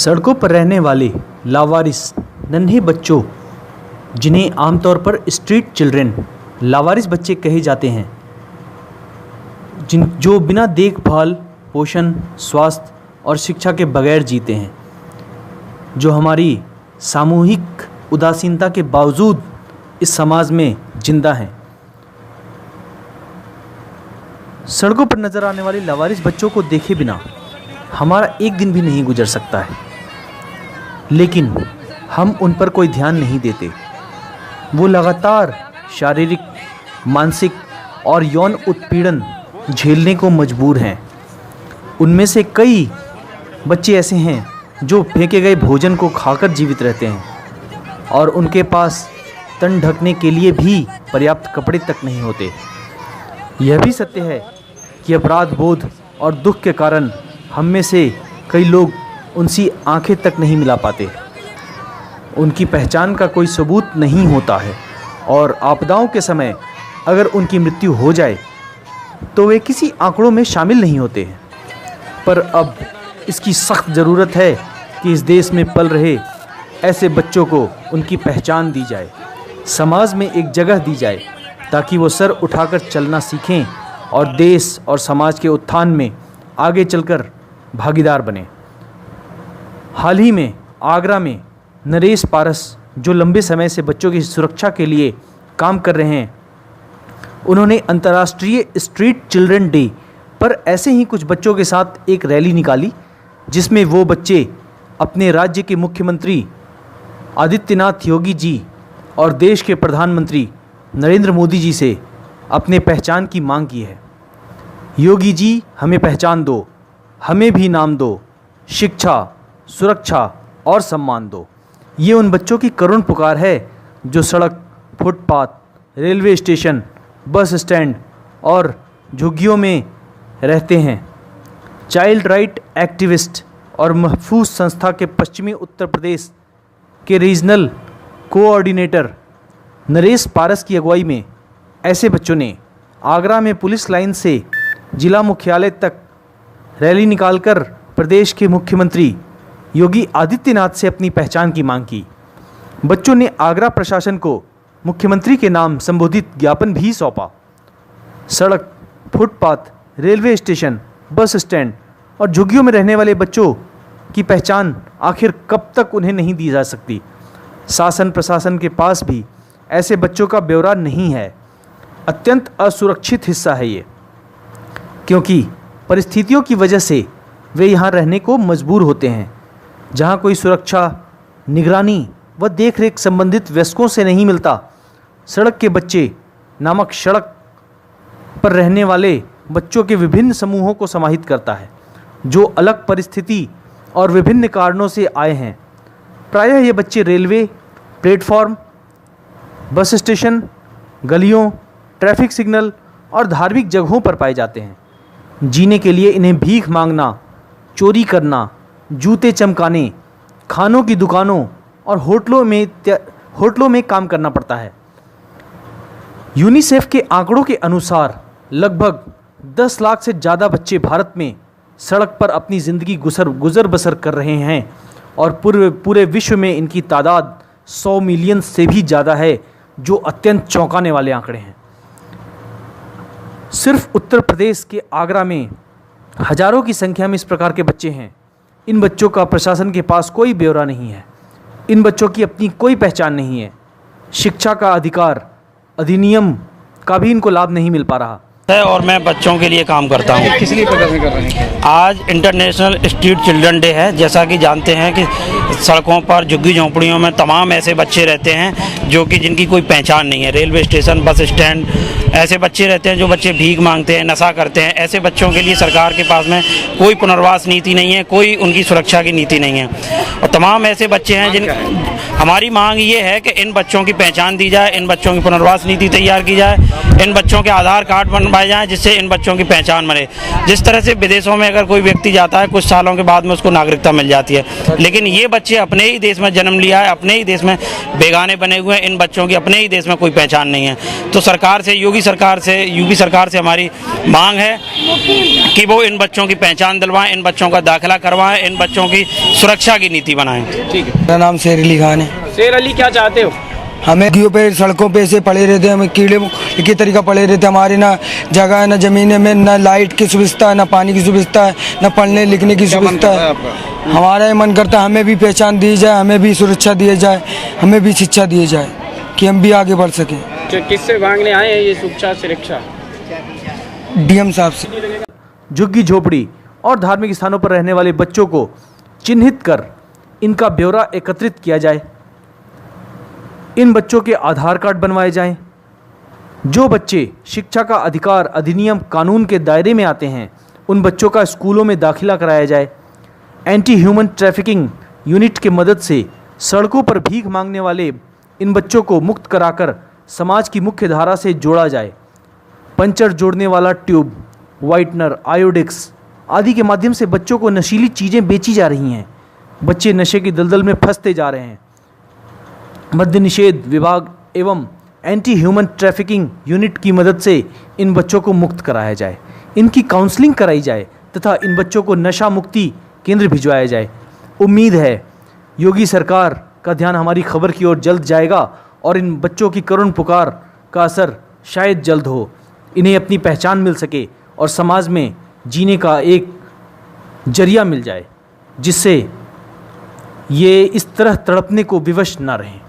सड़कों पर रहने वाले लावारिस नन्हे बच्चों, जिन्हें आमतौर पर स्ट्रीट चिल्ड्रन लावारिस बच्चे कहे जाते हैं, जो बिना देखभाल, पोषण, स्वास्थ्य और शिक्षा के बगैर जीते हैं, जो हमारी सामूहिक उदासीनता के बावजूद इस समाज में जिंदा हैं। सड़कों पर नज़र आने वाले लावारिस बच्चों को देखे बिना हमारा एक दिन भी नहीं गुजर सकता है, लेकिन हम उन पर कोई ध्यान नहीं देते। वो लगातार शारीरिक, मानसिक और यौन उत्पीड़न झेलने को मजबूर हैं। उनमें से कई बच्चे ऐसे हैं जो फेंके गए भोजन को खाकर जीवित रहते हैं और उनके पास तन ढकने के लिए भी पर्याप्त कपड़े तक नहीं होते। यह भी सत्य है कि अपराध बोध और दुख के कारण हम में से कई लोग उनसी आंखें तक नहीं मिला पाते। उनकी पहचान का कोई सबूत नहीं होता है और आपदाओं के समय अगर उनकी मृत्यु हो जाए तो वे किसी आंकड़ों में शामिल नहीं होते हैं। पर अब इसकी सख्त ज़रूरत है कि इस देश में पल रहे ऐसे बच्चों को उनकी पहचान दी जाए, समाज में एक जगह दी जाए ताकि वो सर उठाकर चलना सीखें और देश और समाज के उत्थान में आगे चलकर भागीदार बने। हाल ही में आगरा में नरेश पारस, जो लंबे समय से बच्चों की सुरक्षा के लिए काम कर रहे हैं, उन्होंने अंतर्राष्ट्रीय स्ट्रीट चिल्ड्रन डे पर ऐसे ही कुछ बच्चों के साथ एक रैली निकाली, जिसमें वो बच्चे अपने राज्य के मुख्यमंत्री आदित्यनाथ योगी जी और देश के प्रधानमंत्री नरेंद्र मोदी जी से अपने पहचान की मांग की है। योगी जी, हमें पहचान दो, हमें भी नाम दो, शिक्षा, सुरक्षा और सम्मान दो। ये उन बच्चों की करुण पुकार है जो सड़क, footpath, railway station, bus stand और झुग्गियों में रहते हैं। चाइल्ड राइट एक्टिविस्ट और महफूज संस्था के पश्चिमी उत्तर प्रदेश के रीजनल कोऑर्डिनेटर नरेश पारस की अगुवाई में ऐसे बच्चों ने आगरा में पुलिस लाइन से जिला मुख्यालय तक रैली निकालकर प्रदेश के मुख्यमंत्री योगी आदित्यनाथ से अपनी पहचान की मांग की। बच्चों ने आगरा प्रशासन को मुख्यमंत्री के नाम संबोधित ज्ञापन भी सौंपा। सड़क, footpath, railway station, bus stand और झुग्गियों में रहने वाले बच्चों की पहचान आखिर कब तक उन्हें नहीं दी जा सकती? शासन प्रशासन के पास भी ऐसे बच्चों का ब्यौरा नहीं है। अत्यंत असुरक्षित हिस्सा है ये, क्योंकि परिस्थितियों की वजह से वे यहाँ रहने को मजबूर होते हैं, जहाँ कोई सुरक्षा, निगरानी व देखरेख संबंधित वयस्कों से नहीं मिलता। सड़क के बच्चे नामक सड़क पर रहने वाले बच्चों के विभिन्न समूहों को समाहित करता है, जो अलग परिस्थिति और विभिन्न कारणों से आए हैं। प्रायः ये बच्चे रेलवे प्लेटफॉर्म, बस स्टेशन, गलियों, ट्रैफिक सिग्नल और धार्मिक जगहों पर पाए जाते हैं। जीने के लिए इन्हें भीख मांगना, चोरी करना, जूते चमकाने, खानों की दुकानों और होटलों में काम करना पड़ता है। यूनिसेफ के आंकड़ों के अनुसार लगभग 10 लाख से ज़्यादा बच्चे भारत में सड़क पर अपनी ज़िंदगी गुजर बसर कर रहे हैं और पूरे विश्व में इनकी तादाद 100 मिलियन से भी ज़्यादा है, जो अत्यंत चौंकाने वाले आंकड़े हैं। सिर्फ उत्तर प्रदेश के आगरा में हजारों की संख्या में इस प्रकार के बच्चे हैं। इन बच्चों का प्रशासन के पास कोई ब्यौरा नहीं है। इन बच्चों की अपनी कोई पहचान नहीं है। शिक्षा का अधिकार अधिनियम का भी इनको लाभ नहीं मिल पा रहा है। और मैं बच्चों के लिए काम करता हूँ। किस लिए प्रदर्शन कर रहे हैं? आज इंटरनेशनल स्ट्रीट चिल्ड्रन डे है। जैसा कि जानते हैं कि सड़कों पर, झुग्गी झोंपड़ियों में तमाम ऐसे बच्चे रहते हैं जो कि जिनकी कोई पहचान नहीं है। रेलवे स्टेशन, बस स्टैंड, ऐसे बच्चे रहते हैं जो बच्चे भीख मांगते हैं, नशा करते हैं। ऐसे बच्चों के लिए सरकार के पास में कोई पुनर्वास नीति नहीं है, कोई उनकी सुरक्षा की नीति नहीं है। और तमाम ऐसे बच्चे हैं हमारी मांग ये है कि इन बच्चों की पहचान दी जाए, इन बच्चों की पुनर्वास नीति तैयार की जाए, इन बच्चों के आधार कार्ड बनवाए जाएं जिससे इन बच्चों की पहचान बने। जिस तरह से विदेशों में अगर कोई व्यक्ति जाता है कुछ सालों के बाद में उसको नागरिकता मिल जाती है, लेकिन ये बच्चे अपने ही देश में जन्म लिया है, अपने ही देश में बेगाने बने हुए हैं, इन बच्चों की अपने ही देश में कोई पहचान नहीं है। तो सरकार से, यूपी सरकार से हमारी मांग है कि वो इन बच्चों की पहचान दिलवाएं, इन बच्चों का दाखिला करवाएं, इन बच्चों की सुरक्षा की नीति बनाएं। ठीक है। मेरा नाम शेर अली खान है। शेर अली, क्या चाहते हो? हमें नदियों पे सड़कों पे ऐसे पड़े रहते हैं, हमें कीड़े की तरीका पड़े रहते हैं। हमारी ना जगह है, ना ज़मीन में, ना लाइट की सुविधा है, ना पानी की सुविधा है, ना पढ़ने लिखने की सुविधा है। हमारा ये मन करता है हमें भी पहचान दी जाए, हमें भी सुरक्षा दी जाए, हमें भी शिक्षा दी जाए कि हम भी आगे बढ़ सकें। किससे मांगने आए हैं ये शिक्षा सुरक्षा? डीएम साहब से। झुग्गी झोपड़ी और धार्मिक स्थानों पर रहने वाले बच्चों को चिन्हित कर इनका ब्यौरा एकत्रित किया जाए, इन बच्चों के आधार कार्ड बनवाए जाएं। जो बच्चे शिक्षा का अधिकार अधिनियम कानून के दायरे में आते हैं उन बच्चों का स्कूलों में दाखिला कराया जाए। एंटी ह्यूमन ट्रैफिकिंग यूनिट की मदद से सड़कों पर भीख मांगने वाले इन बच्चों को मुक्त कराकर समाज की मुख्य धारा से जोड़ा जाए। पंचर जोड़ने वाला ट्यूब, वाइटनर, आयोडेक्स आदि के माध्यम से बच्चों को नशीली चीज़ें बेची जा रही हैं। बच्चे नशे की दलदल में फंसते जा रहे हैं। मद्य निषेध विभाग एवं एंटी ह्यूमन ट्रैफिकिंग यूनिट की मदद से इन बच्चों को मुक्त कराया जाए, इनकी काउंसलिंग कराई जाए तथा इन बच्चों को नशा मुक्ति केंद्र भिजवाया जाए। उम्मीद है योगी सरकार का ध्यान हमारी खबर की ओर जल्द जाएगा और इन बच्चों की करुण पुकार का असर शायद जल्द हो, इन्हें अपनी पहचान मिल सके और समाज में जीने का एक जरिया मिल जाए जिससे ये इस तरह तड़पने को विवश ना रहें।